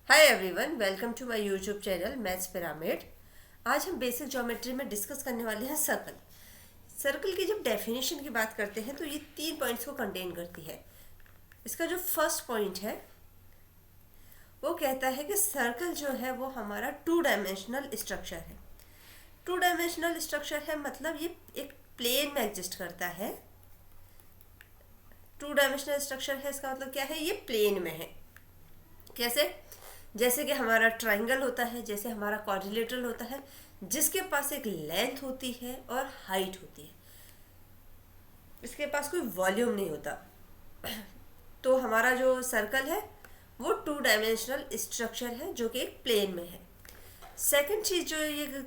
Hi everyone, welcome to my YouTube channel maths pyramid. आज हम basic geometry में discuss करने वाले हैं सर्कल। सर्कल की जब डेफिनेशन की बात करते हैं तो ये 3 पॉइंट्स को कंटेन करती है। इसका जो फर्स्ट पॉइंट है वो कहता है कि सर्कल जो है वो हमारा 2 डायमेंशनल स्ट्रक्चर है। 2 डायमेंशनल स्ट्रक्चर है मतलब ये एक प्लेन में एग्जिस्ट करता है। 2 डायमेंशनल स्ट्रक्चर है, इसका मतलब क्या है, ये प्लेन में है। कैसे? जैसे कि हमारा ट्राइंगल होता है, जैसे हमारा क्वाड्रिलेटरल होता है, जिसके पास एक लेंथ होती है और हाइट होती है, इसके पास कोई वॉल्यूम नहीं होता। तो हमारा जो सर्कल है वो 2 डायमेंशनल स्ट्रक्चर है जो कि एक प्लेन में है। सेकंड चीज जो ये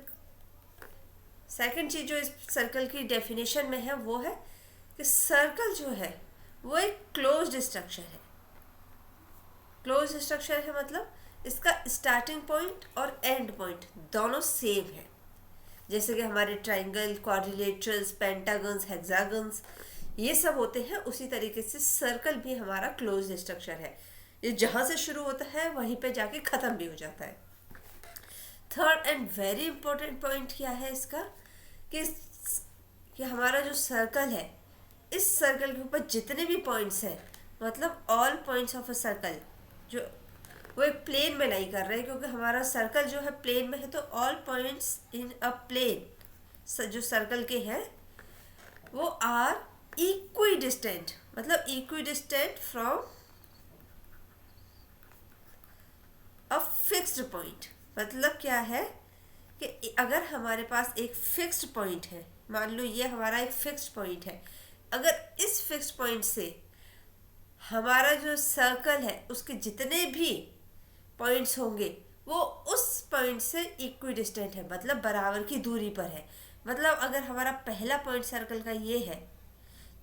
सेकंड चीज जो इस सर्कल की डेफिनेशन में है वो है कि सर्कल जो है वो एक क्लोज्ड स्ट्रक्चर है। क्लोज स्ट्रक्चर है मतलब इसका स्टार्टिंग पॉइंट और एंड पॉइंट दोनों सेम है। जैसे कि हमारे ट्राइंगल, क्वाड्रिलेटरल्स, पेंटागन्स, हेक्सागन्स ये सब होते हैं, उसी तरीके से सर्कल भी हमारा क्लोज स्ट्रक्चर है। ये जहाँ से शुरू होता है वहीं पे जाके ख़त्म भी हो जाता है। Third and very important point क्या है इसका कि हमारा जो सर्कल है, इस सर्कल के ऊपर जितने भी पॉइंट्स हैं, मतलब all points of a circle, जो वो एक प्लेन में नहीं कर रहे, क्योंकि हमारा सर्कल जो है प्लेन में है, तो all points in a plane जो सर्कल के हैं वो आर इक्वी डिस्टेंट, मतलब equidistant from a fixed point. मतलब क्या है कि अगर हमारे पास एक फिक्स्ड पॉइंट है, मान लो ये हमारा एक फिक्स्ड पॉइंट है, अगर इस फिक्स्ड पॉइंट से हमारा जो सर्कल है उसके जितने भी पॉइंट्स होंगे वो उस पॉइंट से इक्वी डिस्टेंट है, मतलब बराबर की दूरी पर है। मतलब अगर हमारा पहला पॉइंट सर्कल का ये है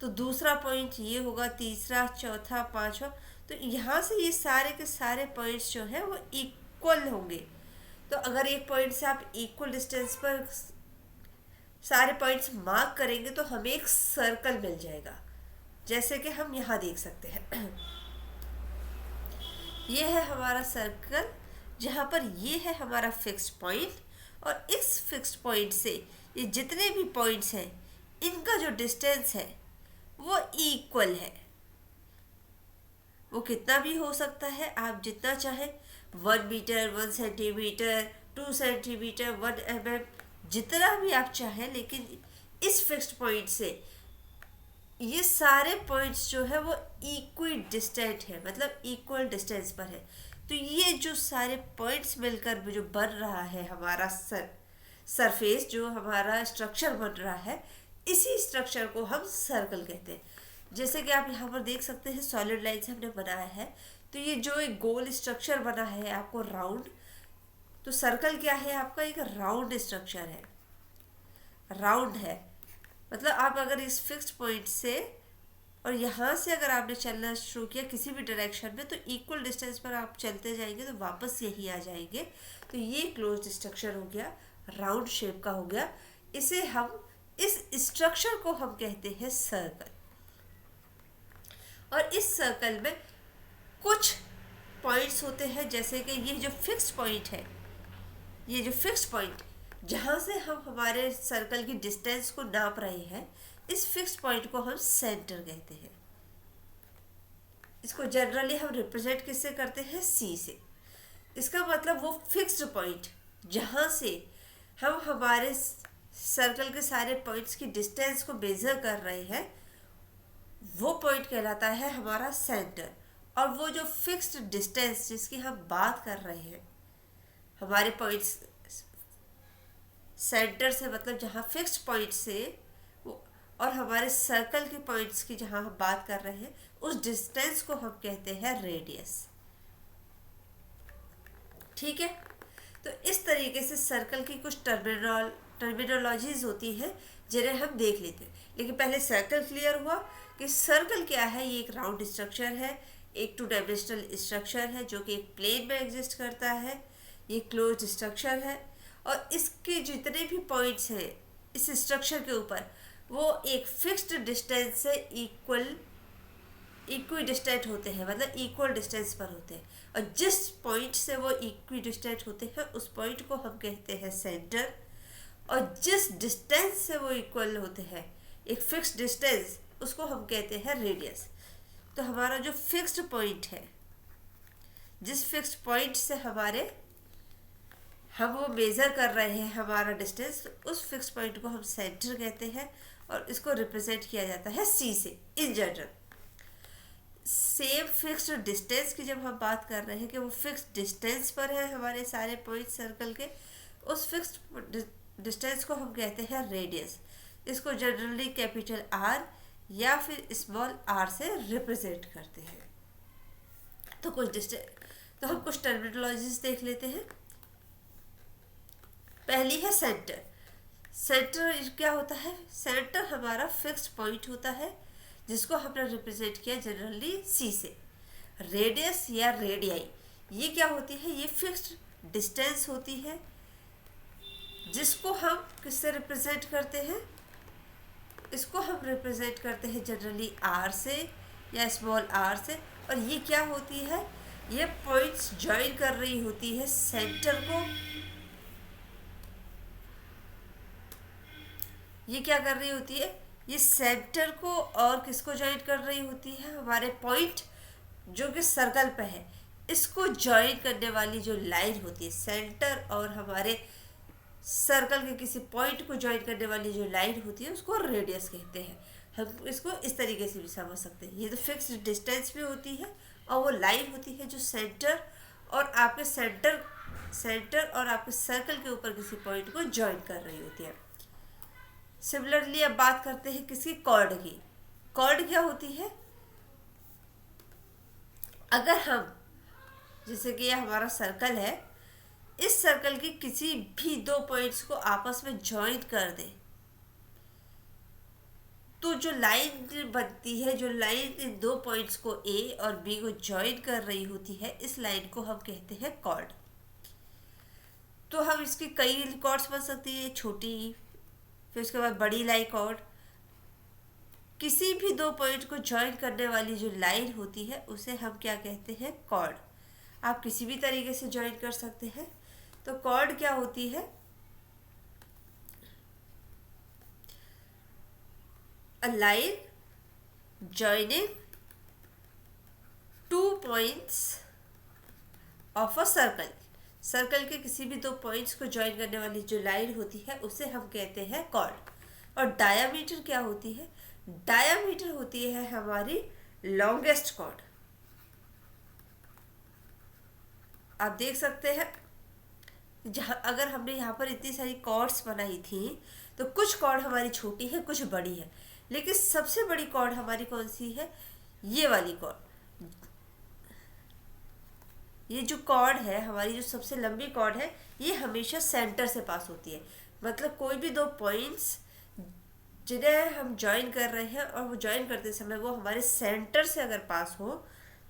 तो दूसरा पॉइंट ये होगा, तीसरा, चौथा, पांचवा, तो यहाँ से ये सारे के सारे पॉइंट्स जो हैं वो इक्वल होंगे। तो अगर एक पॉइंट से आप इक्वल डिस्टेंस पर सारे पॉइंट्स मार्क करेंगे तो हमें एक सर्कल मिल जाएगा, जैसे कि हम यहाँ देख सकते हैं। ये है हमारा सर्कल, जहाँ पर ये है हमारा फिक्स्ड पॉइंट, और इस फिक्स्ड पॉइंट से ये जितने भी पॉइंट्स हैं इनका जो डिस्टेंस है वो इक्वल है। वो कितना भी हो सकता है, आप जितना चाहें, 1 मीटर, 1 सेंटीमीटर, 2 सेंटीमीटर, 1 mm, जितना भी आप चाहें, लेकिन इस फिक्स्ड पॉइंट से ये सारे पॉइंट्स जो है वो इक्वी डिस्टेंट है, मतलब इक्वल डिस्टेंस पर है। तो ये जो सारे पॉइंट्स मिलकर जो बन रहा है हमारा सरफेस, जो हमारा स्ट्रक्चर बन रहा है, इसी स्ट्रक्चर को हम सर्कल कहते हैं। जैसे कि आप यहाँ पर देख सकते हैं सॉलिड लाइन से हमने बनाया है, तो ये जो एक गोल स्ट्रक्चर बना है आपको राउंड, तो सर्कल क्या है, आपका एक राउंड स्ट्रक्चर है, राउंड है। मतलब आप अगर इस फिक्स्ड पॉइंट से और यहाँ से अगर आपने चलना शुरू किया किसी भी डायरेक्शन में, तो इक्वल डिस्टेंस पर आप चलते जाएंगे तो वापस यही आ जाएंगे। तो ये क्लोज्ड स्ट्रक्चर हो गया, राउंड शेप का हो गया। इसे हम इस स्ट्रक्चर को हम कहते हैं सर्कल। और इस सर्कल में कुछ पॉइंट्स होते हैं, जैसे कि ये जो फिक्स्ड पॉइंट है, ये जो फिक्स्ड पॉइंट जहाँ से हम हमारे सर्कल की डिस्टेंस को नाप रहे हैं, इस फिक्स्ड पॉइंट को हम सेंटर कहते हैं। इसको जनरली हम रिप्रेजेंट किससे करते हैं, सी से। इसका मतलब वो फिक्स्ड पॉइंट जहाँ से हम हमारे सर्कल के सारे पॉइंट्स की डिस्टेंस को मेजर कर रहे हैं, वो पॉइंट कहलाता है हमारा सेंटर। और वो जो फिक्स्ड डिस्टेंस जिसकी हम बात कर रहे हैं, हमारे पॉइंट्स सेंटर से, मतलब जहाँ फिक्स्ड पॉइंट से और हमारे सर्कल के पॉइंट्स की जहाँ हम बात कर रहे हैं, उस डिस्टेंस को हम कहते हैं रेडियस। ठीक है, तो इस तरीके से सर्कल की कुछ टर्मिनोलॉजीज होती हैं जिन्हें हम देख लेते हैं। लेकिन पहले सर्कल क्लियर हुआ कि सर्कल क्या है। ये एक राउंड स्ट्रक्चर है, एक 2 डायमेंशनल स्ट्रक्चर है जो कि एक प्लेन में एग्जिस्ट करता है। ये क्लोज्ड स्ट्रक्चर है और इसके जितने भी पॉइंट्स हैं इस स्ट्रक्चर के ऊपर, वो एक फिक्स्ड डिस्टेंस से इक्वल इक्वी डिस्टेंट होते हैं, मतलब इक्वल डिस्टेंस पर होते हैं, और जिस पॉइंट से वो इक्वी डिस्टेंट होते हैं उस पॉइंट को हम कहते हैं सेंटर, और जिस डिस्टेंस से वो इक्वल होते हैं, एक फिक्स डिस्टेंस, उसको हम कहते हैं रेडियस। तो हमारा जो फिक्स्ड पॉइंट है, जिस फिक्स्ड पॉइंट से हम वो मेज़र कर रहे हैं हमारा डिस्टेंस, तो उस फिक्स पॉइंट को हम सेंटर कहते हैं, और इसको रिप्रेजेंट किया जाता है सी से in general. Same fixed distance की जब हम बात कर रहे हैं कि वो फिक्स्ड डिस्टेंस पर है हमारे सारे पॉइंट सर्कल के, उस फिक्स्ड डिस्टेंस को हम कहते हैं रेडियस। इसको जनरली कैपिटल आर या फिर स्मॉल आर से रिप्रेजेंट करते हैं। तो हम कुछ टर्मिनोलॉजीज देख लेते हैं। पहली है सेंटर। सेंटर क्या होता है? सेंटर हमारा फिक्स्ड पॉइंट होता है जिसको हमने रिप्रेजेंट किया जनरली सी से। रेडियस या रेडियाई, ये क्या होती है? ये फिक्स्ड डिस्टेंस होती है जिसको हम किससे रिप्रेजेंट करते हैं? इसको हम रिप्रेजेंट करते हैं जनरली आर से या स्मॉल आर से। और ये क्या होती है? ये पॉइंट्स ज्वाइन कर रही होती है सेंटर को। ये क्या कर रही होती है? ये सेंटर को और किसको ज्वाइन कर रही होती है? हमारे पॉइंट जो कि सर्कल पे है, इसको ज्वाइन करने वाली जो लाइन होती है, सेंटर और हमारे सर्कल के किसी पॉइंट को ज्वाइन करने वाली जो लाइन होती है, उसको रेडियस कहते हैं। हम इसको इस तरीके से भी समझ सकते हैं। ये तो फिक्स्ड डिस्टेंस भी होती है, और वो लाइन होती है जो सेंटर और आपके सेंटर और आपके सर्कल के ऊपर किसी पॉइंट को ज्वाइन कर रही होती है। सिमिलरली अब बात करते हैं किसकी? कॉर्ड की। कॉर्ड क्या होती है? अगर हम, जैसे कि ये हमारा सर्कल है, इस सर्कल के किसी भी दो पॉइंट्स को आपस में ज्वाइन कर दें, तो जो लाइन बनती है, जो लाइन इन दो पॉइंट्स को ए और बी को ज्वाइन कर रही होती है, इस लाइन को हम कहते हैं कॉर्ड। तो हम इसकी कई कॉर्ड्स बन सकती है, छोटी, फिर उसके बाद बड़ी लाइन कॉर्ड। किसी भी दो पॉइंट को ज्वाइन करने वाली जो लाइन होती है उसे हम क्या कहते हैं? कॉर्ड। आप किसी भी तरीके से ज्वाइन कर सकते हैं। तो कॉर्ड क्या होती है? A line joining two points of a circle. Circle के किसी भी दो पॉइंट्स को ज्वाइन करने वाली जो लाइन होती है उसे हम कहते हैं कॉर्ड। और डायामीटर क्या होती है? डायामीटर होती है हमारी लॉन्गेस्ट कॉर्ड। आप देख सकते हैं, जहाँ अगर हमने यहाँ पर इतनी सारी कॉर्ड्स बनाई थी, तो कुछ कॉर्ड हमारी छोटी है, कुछ बड़ी है, लेकिन सबसे बड़ी कॉर्ड हमारी कौन सी है? ये वाली कॉर्ड। ये जो कॉर्ड है हमारी, जो सबसे लंबी कॉर्ड है, ये हमेशा सेंटर से पास होती है। मतलब कोई भी दो पॉइंट्स जिन्हें हम ज्वाइन कर रहे हैं और वो ज्वाइन करते समय वो हमारे सेंटर से अगर पास हो,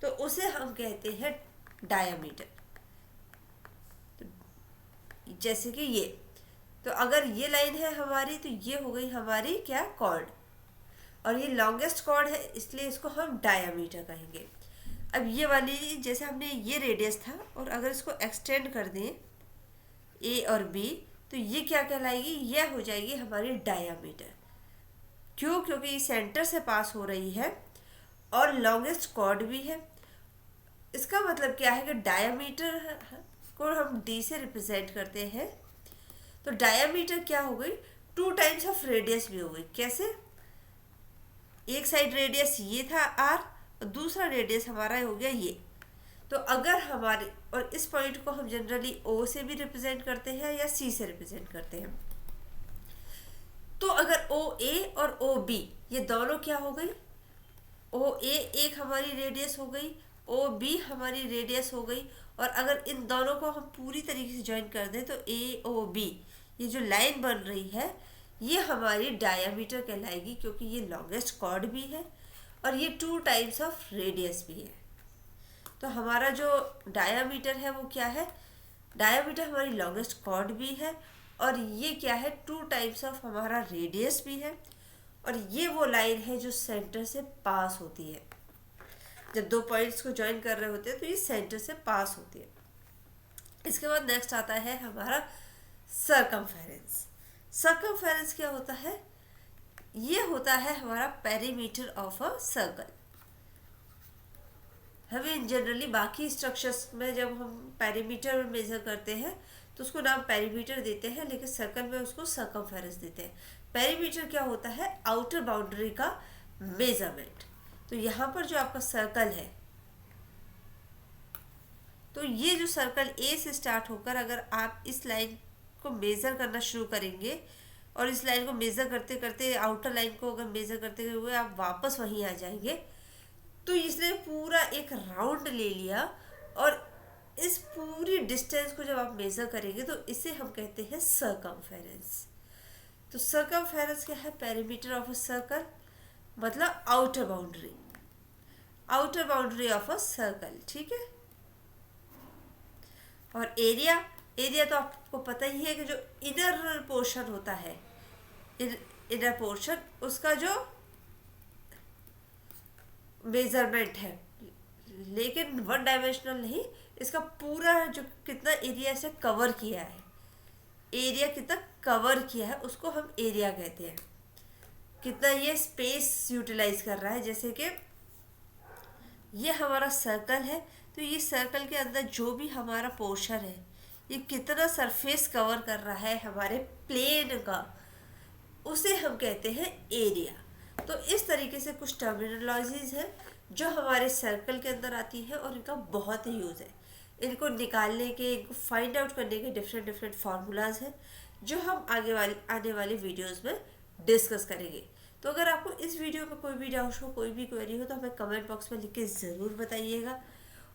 तो उसे हम कहते हैं डायामीटर। तो जैसे कि ये, तो अगर ये लाइन है हमारी, तो ये हो गई हमारी क्या? कॉर्ड। और ये लॉन्गेस्ट कॉर्ड है, इसलिए इसको हम डायामीटर कहेंगे। अब ये वाली, जैसे हमने ये रेडियस था, और अगर इसको एक्सटेंड कर दें ए और बी, तो ये क्या कहलाएगी? यह हो जाएगी हमारी डायामीटर। क्यों? क्योंकि ये सेंटर से पास हो रही है और लॉन्गेस्ट कॉर्ड भी है। इसका मतलब क्या है कि डायामीटर को हम डी से रिप्रेजेंट करते हैं। तो डायामीटर क्या हो गई? टू टाइम्स ऑफ रेडियस भी हो गई। कैसे? एक साइड रेडियस ये था आर, और दूसरा रेडियस हमारा हो गया ये। तो अगर हमारे, और इस पॉइंट को हम जनरली ओ से भी रिप्रेजेंट करते हैं या सी से रिप्रेजेंट करते हैं। तो अगर ओ ए और ओ बी, ये दोनों क्या हो गई? ओ ए एक हमारी रेडियस हो गई, ओ बी हमारी रेडियस हो गई। और अगर इन दोनों को हम पूरी तरीके से ज्वाइन कर दें, तो ए ओ बी, ये जो लाइन बन रही है, ये हमारी डायामीटर कहलाएगी, क्योंकि ये लॉन्गेस्ट कॉर्ड भी है और ये टू टाइम्स ऑफ रेडियस भी है। तो हमारा जो डायामीटर है वो क्या है? डायामीटर हमारी लॉन्गेस्ट कॉर्ड भी है, और ये क्या है? टू टाइम्स ऑफ हमारा रेडियस भी है, और ये वो लाइन है जो सेंटर से पास होती है। जब दो पॉइंट्स को ज्वाइन कर रहे होते हैं तो ये सेंटर से पास होती है। इसके बाद नेक्स्ट आता है हमारा सर्कमफेरेंस। सर्कमफेरेंस क्या होता है? ये होता है हमारा पेरीमीटर ऑफ अ सर्कल। हमें जनरली बाकी स्ट्रक्चर्स में जब हम पेरीमीटर मेजर करते हैं तो उसको नाम पेरीमीटर देते हैं, लेकिन सर्कल में उसको सर्कमफेरेंस देते हैं। पेरीमीटर क्या होता है? आउटर बाउंड्री का मेजरमेंट। तो यहाँ पर जो आपका सर्कल है, तो ये जो सर्कल ए से स्टार्ट होकर अगर आप इस लाइन को मेज़र करना शुरू करेंगे और इस लाइन को मेज़र करते करते आउटर लाइन को अगर मेज़र करते हुए आप वापस वहीं आ जाएंगे, तो इसने पूरा एक राउंड ले लिया और इस पूरी डिस्टेंस को जब आप मेज़र करेंगे तो इसे हम कहते हैं सर्कमफेरेंस। तो सर्कमफेरेंस क्या है? पेरीमीटर ऑफ अ सर्कल, मतलब outer boundary, outer boundary of a circle. ठीक है। और एरिया, एरिया तो आपको पता ही है कि जो इनर पोर्शन होता है, इनर पोर्शन, उसका जो मेजरमेंट है, लेकिन वन डायमेंशनल नहीं, इसका पूरा जो कितना एरिया से कवर किया है, एरिया कितना कवर किया है उसको हम एरिया कहते हैं। कितना ये स्पेस यूटिलाइज कर रहा है। जैसे कि ये हमारा सर्कल है, तो ये सर्कल के अंदर जो भी हमारा पोर्शन है, ये कितना सरफेस कवर कर रहा है हमारे प्लेन का, उसे हम कहते हैं एरिया। तो इस तरीके से कुछ टर्मिनोलॉजीज हैं जो हमारे सर्कल के अंदर आती है और इनका बहुत ही यूज़ है। इनको निकालने के, इनको फाइंड आउट करने के डिफरेंट डिफरेंट फार्मूलाज हैं जो हम आने वाले वीडियोस में डिस्कस करेंगे। तो अगर आपको इस वीडियो में कोई भी डाउट हो, कोई भी क्वेरी हो, तो हमें कमेंट बॉक्स में लिख के ज़रूर बताइएगा।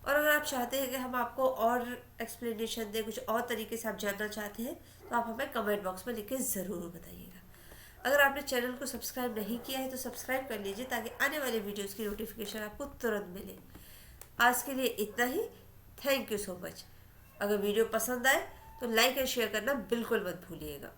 और अगर आप चाहते हैं कि हम आपको और एक्सप्लेनेशन दें, कुछ और तरीके से आप जानना चाहते हैं, तो आप हमें कमेंट बॉक्स में लिख के ज़रूर बताइएगा। अगर आपने चैनल को सब्सक्राइब नहीं किया है तो सब्सक्राइब कर लीजिए ताकि आने वाले वीडियोज़ की नोटिफिकेशन आपको तुरंत मिले। आज के लिए इतना ही। Thank you so much. अगर वीडियो पसंद आए तो लाइक एंड शेयर करना बिल्कुल मत भूलिएगा।